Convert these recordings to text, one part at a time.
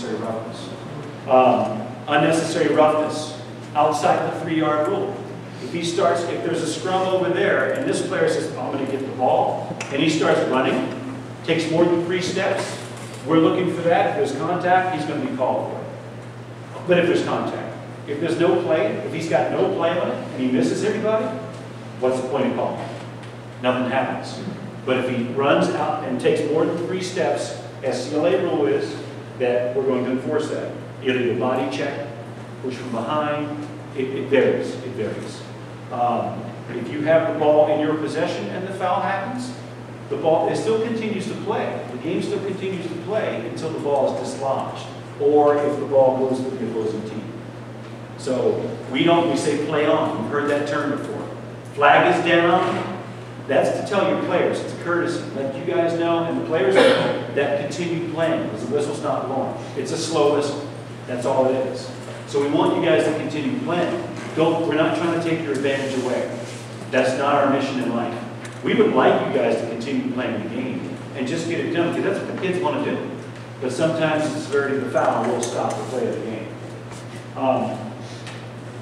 unnecessary roughness. Unnecessary roughness outside the 3-yard rule. If there's a scrum over there, and this player says, I'm going to get the ball, and he starts running, takes more than 3 steps, we're looking for that. If there's contact, he's going to be called for it. But if there's contact, if there's no play, if he's got no play on it, and he misses everybody, what's the point of calling? Nothing happens. But if he runs out and takes more than 3 steps, SCLA rule is that we're going to enforce that. Either a body check, push from behind, it varies. It varies. If you have the ball in your possession and the foul happens, it still continues to play. The game still continues to play until the ball is dislodged, or if the ball goes to the opposing team. So we say play on. You've heard that term before. Flag is down. That's to tell your players. It's a courtesy. Let you guys know and the players know that continue playing because the whistle's not blowing. It's a slow whistle. That's all it is. So we want you guys to continue playing. We're not trying to take your advantage away. That's not our mission in life. We would like you guys to continue playing the game and just get it done because that's what the kids want to do. But sometimes the severity of the foul will stop the play of the game.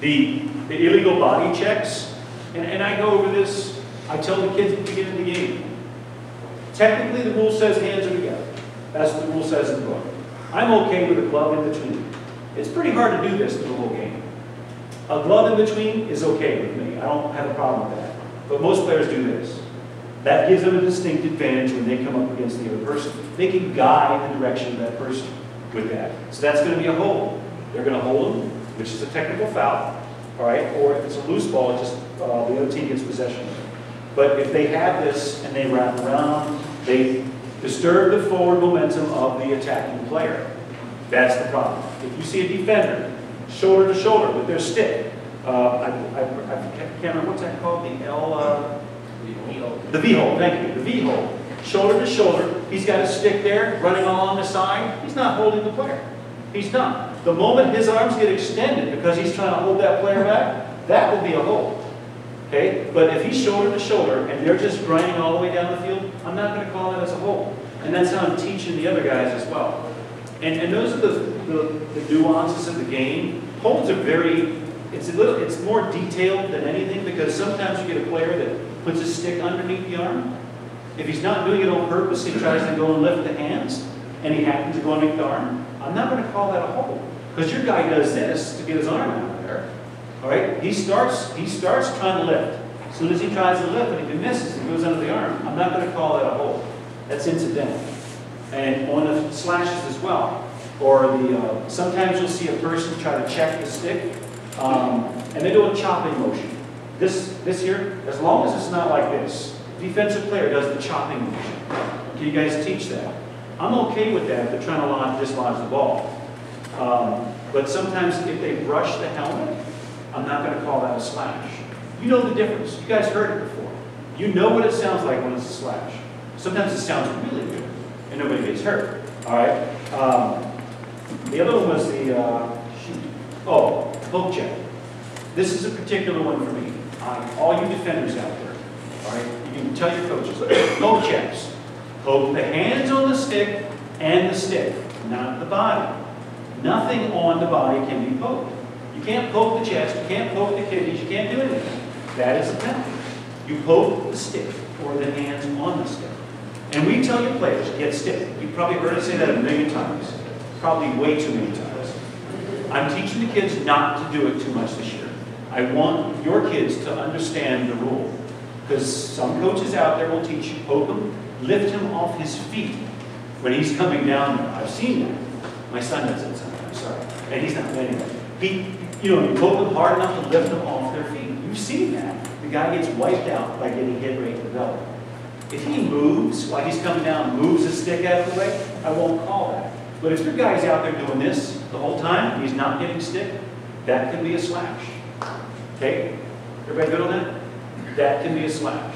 The illegal body checks, and I go over this, I tell the kids at the beginning of the game, technically the rule says hands are together. That's what the rule says in the book. I'm okay with a glove in between. It's pretty hard to do this through the whole game. A glove in between is okay with me. I don't have a problem with that. But most players do this. That gives them a distinct advantage when they come up against the other person. They can guide the direction of that person with that. So that's going to be a hold. They're going to hold them, which is a technical foul, all right? Or if it's a loose ball, just the other team gets possession of it. But if they have this and they wrap around, they disturb the forward momentum of the attacking player. That's the problem. If you see a defender shoulder to shoulder with their stick, I can't remember what's that called, the V-hold, thank you, the V-hold. Shoulder to shoulder, he's got a stick there running along the side, he's not holding the player. He's not. The moment his arms get extended because he's trying to hold that player back, that will be a hold. Okay? But if he's shoulder to shoulder and they're just grinding all the way down the field, I'm not going to call that as a hold. And that's how I'm teaching the other guys as well. And those are the nuances of the game. Holds are it's more detailed than anything because sometimes you get a player that puts his stick underneath the arm. If he's not doing it on purpose, he tries to go and lift the hands, and he happens to go underneath the arm, I'm not going to call that a hold. Because your guy does this to get his arm out of there. All right? He starts trying to lift. As soon as he tries to lift, and if he misses, he goes under the arm, I'm not going to call that a hold. That's incidental. And on the slashes as well. Or sometimes you'll see a person try to check the stick, and they do a chopping motion. This here, as long as it's not like this, defensive player does the chopping motion. Can you guys teach that? I'm okay with that if they're trying to dislodge the ball. But sometimes if they brush the helmet, I'm not going to call that a slash. You know the difference. You guys heard it before. You know what it sounds like when it's a slash. Sometimes it sounds really good, and nobody gets hurt. All right? The other one was poke check. This is a particular one for me. All you defenders out there, all right? You can tell your coaches, poke checks. Poke the hands on the stick and the stick, not the body. Nothing on the body can be poked. You can't poke the chest, you can't poke the kidneys, you can't do anything. That is a penalty. You poke the stick or the hands on the stick. And we tell your players, get stick. You've probably heard us say that a million times. Probably way too many times. I'm teaching the kids not to do it too much this year. I want your kids to understand the rule. Because some coaches out there will teach you, poke him, lift him off his feet when he's coming down there. I've seen that. My son does it sometimes, sorry. And he's not anyway. You poke them hard enough to lift them off their feet. You've seen that. The guy gets wiped out by getting hit right in the belly. If he moves while he's coming down, moves his stick out of the way, I won't call that. But if your guy's out there doing this the whole time, he's not getting stick, that could be a slash. Okay? Everybody good on that? That can be a slash.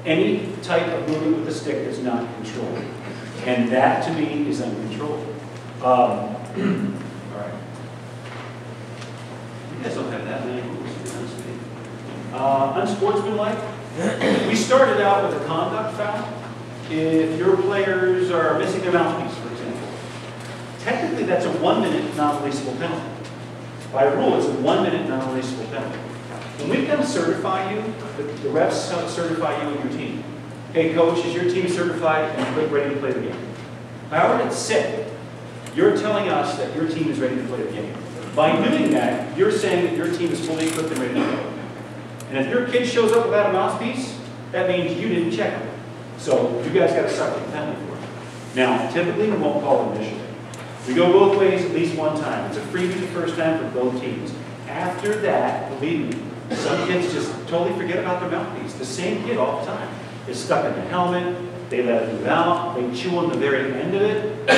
Any type of movement with the stick is not controlled. And that, to me, is uncontrolled. All right. You guys don't have that many rules, to be honest with you. Unsportsmanlike. We started out with a conduct foul. If your players are missing their mouthpiece, for example, that's a 1-minute non-releasable penalty. By rule, it's a 1-minute non-releasable penalty. When we come certify you, the refs come certify you and your team. Hey coach, is your team certified and ready to play the game? However it's set, you're telling us that your team is ready to play the game. By doing that, you're saying that your team is fully equipped and ready to go. And if your kid shows up without a mouthpiece, that means you didn't check them. So you guys got to suffer the penalty for it. Now, typically we won't call it initially. We go both ways at least one time. It's a freebie the first time for both teams. After that, believe me, some kids just totally forget about their mouthpiece. The same kid all the time. It's stuck in the helmet, they let it move out, they chew on the very end of it,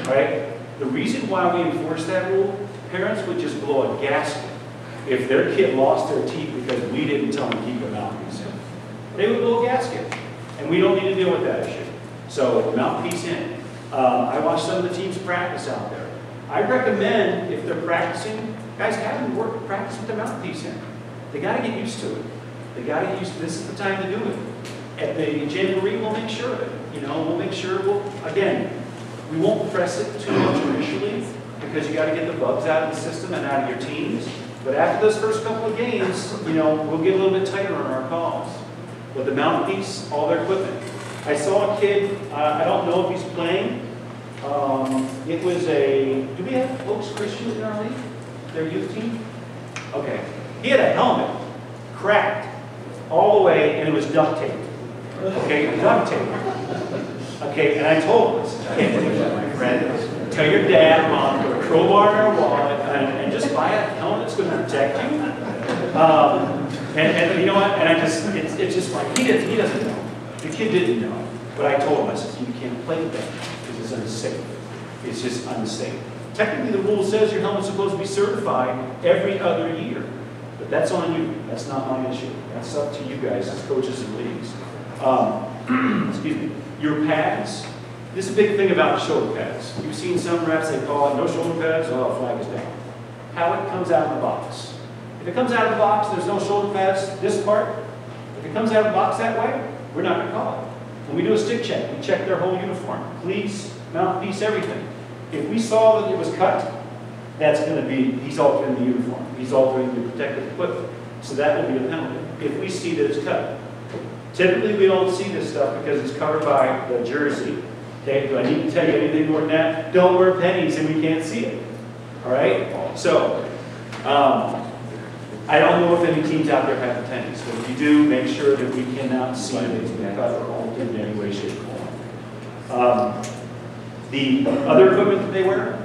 right? The reason why we enforce that rule, parents would just blow a gasket if their kid lost their teeth because we didn't tell them to keep their mouthpiece in. They would blow a gasket, and we don't need to deal with that issue. So, mouthpiece in. I watch some of the teams practice out there. I recommend, if they're practicing, guys, have them practice with their mouthpiece in. They got to get used to it. They got to get used to this is the time to do it. At the jamboree, we'll make sure of it. You know, we'll make sure, again, we won't press it too much initially because you got to get the bugs out of the system and out of your teams. But after those first couple of games, you know, we'll get a little bit tighter on our calls. With the mouthpiece, all their equipment. I saw a kid, I don't know if he's playing. It was do we have Oaks Christian in our league? Their youth team? Okay. He had a helmet, cracked, all the way, and it was duct tape. Okay, duct tape. Okay, and I told him, I can't do that, my friend. Tell your dad, mom, put a crowbar in her wallet, and just buy a helmet that's going to protect you. And you know what? And it's just like, he doesn't know. The kid didn't know. But I told him, I said, you can't play with that because it's unsafe. It's just unsafe. Technically, the rule says your helmet's supposed to be certified every other year. But that's on you. That's not my issue. That's up to you guys as coaches and leagues. Excuse me. Your pads. This is a big thing about shoulder pads. You've seen some refs, they call it no shoulder pads, oh, flag is down. How it comes out of the box. If it comes out of the box, there's no shoulder pads, this part. If it comes out of the box that way, we're not going to call it. When we do a stick check, we check their whole uniform. Cleats, mouthpiece, everything. If we saw that it was cut, that's going to be, he's altering the uniform. He's altering the protective equipment. So that will be a penalty if we see that it's cut. Typically, we don't see this stuff because it's covered by the jersey. Okay, do I need to tell you anything more than that? Don't wear pennies and we can't see it. All right? So, I don't know if any teams out there have the pennies, but if you do, make sure that we cannot see that it's been cut or altered in any way, shape, or form. The other equipment that they wear,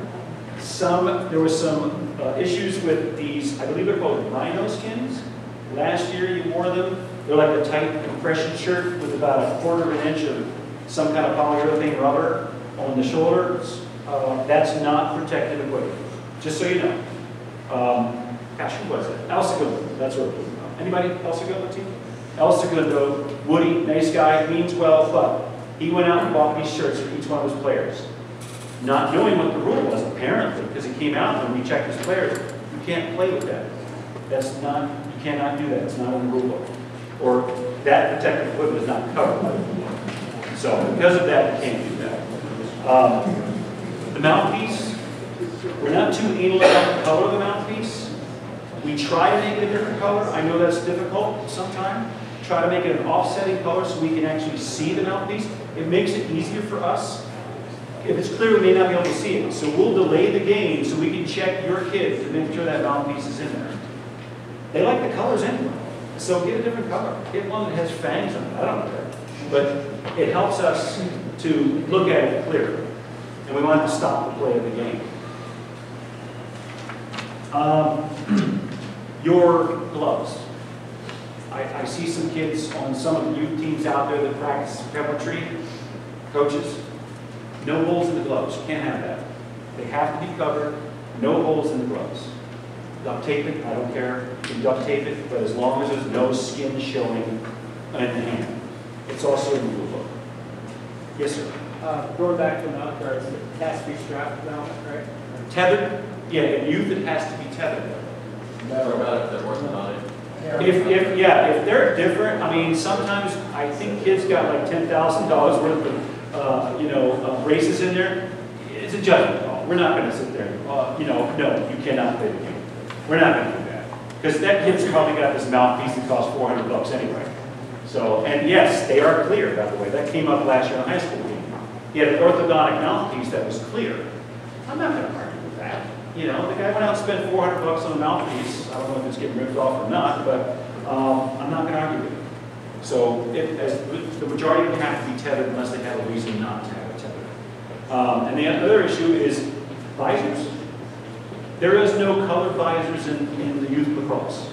there was some issues with these, I believe they're called rhino skins. Last year you wore them. They're like a tight compression shirt with about 1/4 of an inch of some kind of polyurethane rubber on the shoulders. That's not protected equipment, just so you know. Gosh, who was it? El Segundo, that's what it was. Anybody El Segundo team? El Segundo, Woody, nice guy, means well, but he went out and bought these shirts for each one of his players. Not knowing what the rule was, apparently, because it came out and we checked his players. You can't play with that. That's not, you cannot do that. It's not in the rule book. Or that protective equipment is not covered by the rule book. So because of that, you can't do that. The mouthpiece, we're not too anal about the color of the mouthpiece. We try to make it a different color. I know that's difficult sometimes. Try to make it an offsetting color so we can actually see the mouthpiece. It makes it easier for us. If it's clear, we may not be able to see it. So we'll delay the game so we can check your kid to make sure that mouthpiece is in there. They like the colors anyway. So get a different color. Get one that has fangs on it. I don't care. But it helps us to look at it clearly. And we want to stop the play of the game. Your gloves. I see some kids on some of the youth teams out there that practice peppertree. Coaches, no holes in the gloves. You can't have that. They have to be covered. No holes in the gloves. Duct tape it. I don't care. You can duct tape it, but as long as there's no skin showing in the hand. It's also in the rule book. Yes, sir. Going back to the mouth guards, it has to be strapped to the helmet, right? Tethered? Yeah, in youth it has to be tethered. What about if they're orthodontic? If they're different, I mean, sometimes I think kids got like $10,000 worth of, braces in there. It's a judgment call. We're not going to sit there, you know, no, you cannot play the game. We're not going to do that. Because that kid's probably got this mouthpiece that costs $400 anyway. So, and yes, they are clear, by the way. That came up last year in the high school game. He had an orthodontic mouthpiece that was clear. I'm not going to argue with that. You know, the guy went out and spent $400 on a mouthpiece. I don't know if it's getting ripped off or not, but I'm not going to argue with it. So, as the majority of them have to be tethered unless they have a reason not to have it tethered. And the other issue is visors. There is no colored visors in the youth lacrosse.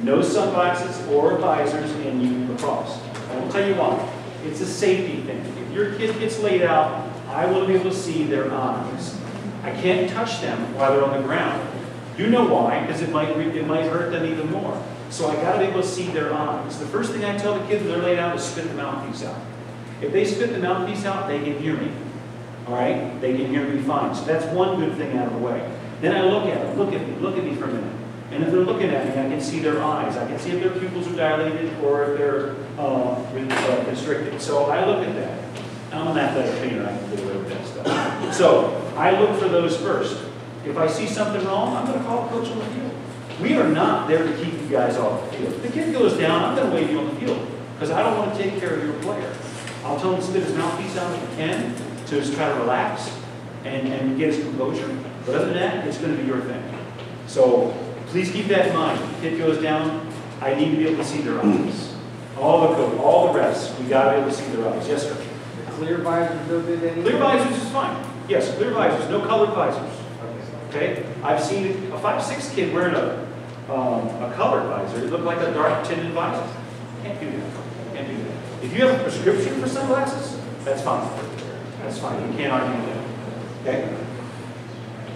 No sunglasses or visors in youth lacrosse. I will tell you why. It's a safety thing. If your kid gets laid out, I want to be able to see their eyes. I can't touch them while they're on the ground. You know why? Because it might hurt them even more. So I got to be able to see their eyes. The first thing I tell the kids when they're laid out is spit the mouthpiece out. If they spit the mouthpiece out, they can hear me. All right? They can hear me fine. So that's one good thing out of the way. Then I look at them. Look at me for a minute. And if they're looking at me, I can see their eyes. I can see if their pupils are dilated or if they're constricted. So I look at that. I'm an athletic trainer. I can get away with that stuff. So I look for those first. If I see something wrong, I'm going to call a coach on the field. We are not there to keep you guys off the field. If the kid goes down, I'm going to wave you on the field because I don't want to take care of your player. I'll tell him to spit his mouthpiece out if he can to just try to relax and get his composure. But other than that, it's going to be your thing. So please keep that in mind. If the kid goes down, I need to be able to see their eyes. All the refs, we got to be able to see their eyes. Yes, sir. Clear visors don't do that. Clear visors is fine. Yes, clear visors, no colored visors. Okay? I've seen a 5'6" kid wearing a colored visor. It looked like a dark tinted visor. Can't do that. Can't do that. If you have a prescription for sunglasses, that's fine. That's fine. You can't argue with that. Okay?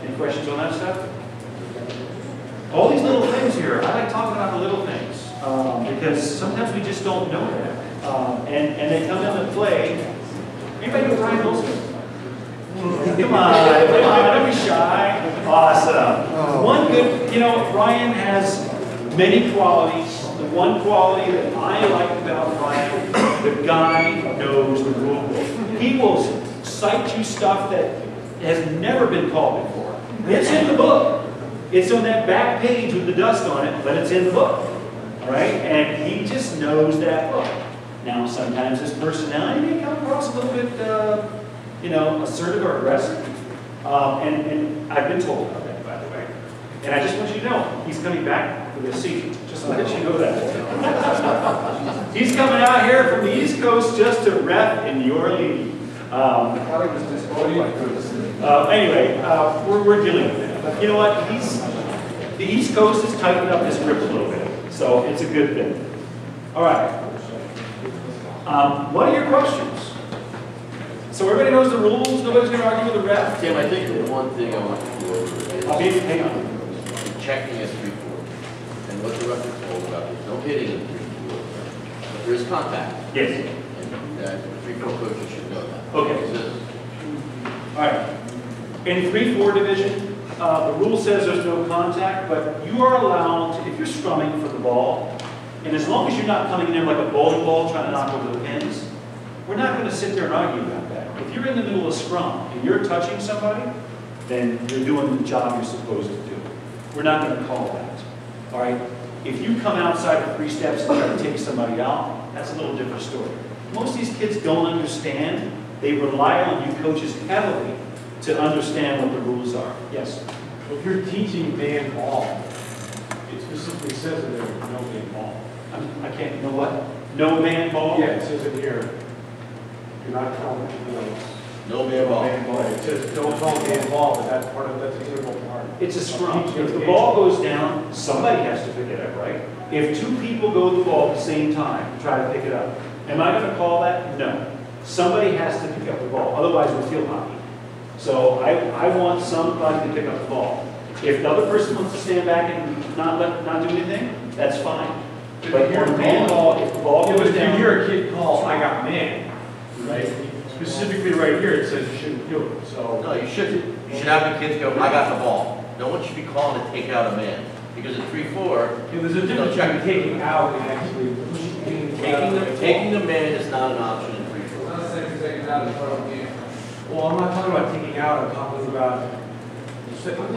Any questions on that stuff? All these little things here, I like talking about the little things because sometimes we just don't know that. And they come into play. Anybody know Ryan Olsen? Come on, don't be shy. Awesome. One good, you know, Ryan has many qualities. The one quality that I like about Ryan, the guy knows the rule book. He will cite you stuff that has never been called before. It's in the book. It's on that back page with the dust on it, but it's in the book. All right? And he just knows that book. Now, sometimes his personality may come across a little bit, you know, assertive or aggressive. And I've been told about that, by the way. And I just want you to know, he's coming back for this season. Just to let you know that. He's coming out here from the East Coast just to rep in your league. I thought he was disqualified. Anyway, we're dealing with that. But you know what? The East Coast has tightened up his grip a little bit. So it's a good thing. All right. What are your questions? So everybody knows the rules. Nobody's going to argue with the ref. Tim, I think the one thing I want to go over is Hang on. checking a 3-4. And what the ref is told about is no hitting in 3-4. But there is contact. Yes. And 3-4 coaches should know that. Okay. All right. In 3-4 division, the rule says there's no contact, but you are allowed to, if you're scrumming for the ball, and as long as you're not coming in there like a bowling ball trying to knock over the pins, we're not going to sit there and argue about that. If you're in the middle of scrum and you're touching somebody, then you're doing the job you're supposed to do. We're not going to call that. All right? If you come outside of 3 steps and try to take somebody out, that's a little different story. Most of these kids don't understand. They rely on you coaches heavily to understand what the rules are. Yes? If you're teaching man ball, it specifically says in there, no man ball. I can't, you know what? No man ball? Yeah, it says in here, you're not calling it, No man ball. man ball. It says don't call man ball, but that's part of, that's a critical part. It's a scrum. If the ball goes down, somebody has to pick it up, right? If 2 people go to the ball at the same time, try to pick it up. Am I going to call that? No. Somebody has to pick up the ball. Otherwise, we're field hockey. So I want somebody to pick up the ball. If the other person wants to stand back and not do anything, that's fine. But here, man ball, if the ball goes If down, you hear a kid call, I got man, right? Specifically right here, it says you shouldn't do it, so. No, you shouldn't. You should have the kids go, I got the ball. No one should be calling to take out a man. Because at 3-4, Yeah, there's a difference between taking out and actually taking the man is not an option in 3-4. Well, I'm not talking about taking out, I'm talking about essentially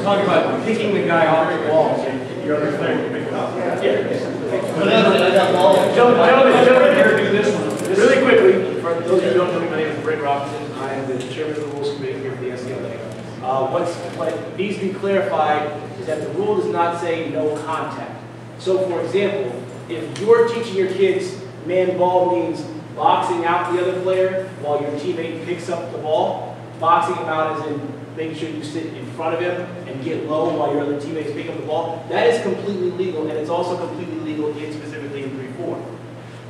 talking about picking the guy off the ball, so your other player can pick it up. Gentlemen, here, do this one. Really quickly, for those who don't know me, my name is Brent Robinson. I am the chairman of the Rules Committee here for the SCLA. What needs to be clarified is that the rule does not say no contact. So, for example, if you're teaching your kids man ball means boxing out the other player while your teammate picks up the ball, boxing him out as in making sure you sit in front of him and get low while your other teammates pick up the ball, that is completely legal, and it's also completely legal specifically in 3-4.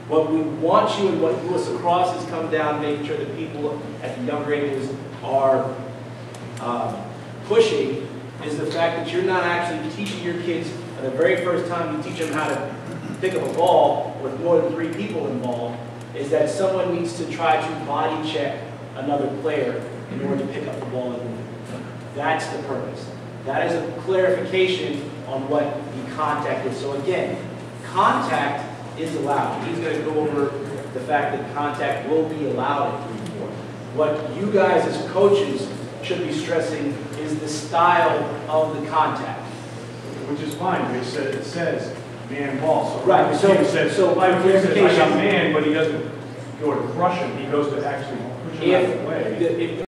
What we want you and what Lewis Lacrosse has come down, making sure that people at the younger ages are pushing, is the fact that you're not actually teaching your kids for the very first time you teach them how to pick up a ball with more than 3 people involved, is that someone needs to try to body check another player in order to pick up the ball and move it. That's the purpose. That is a clarification on what the contact is. So again, contact is allowed. He's going to go over the fact that contact will be allowed at 3-4. What you guys as coaches should be stressing is the style of the contact. Which is fine, it says man ball. So right, so by clarification, I got man, but he doesn't go to crush him, he goes to actually push him out of the way.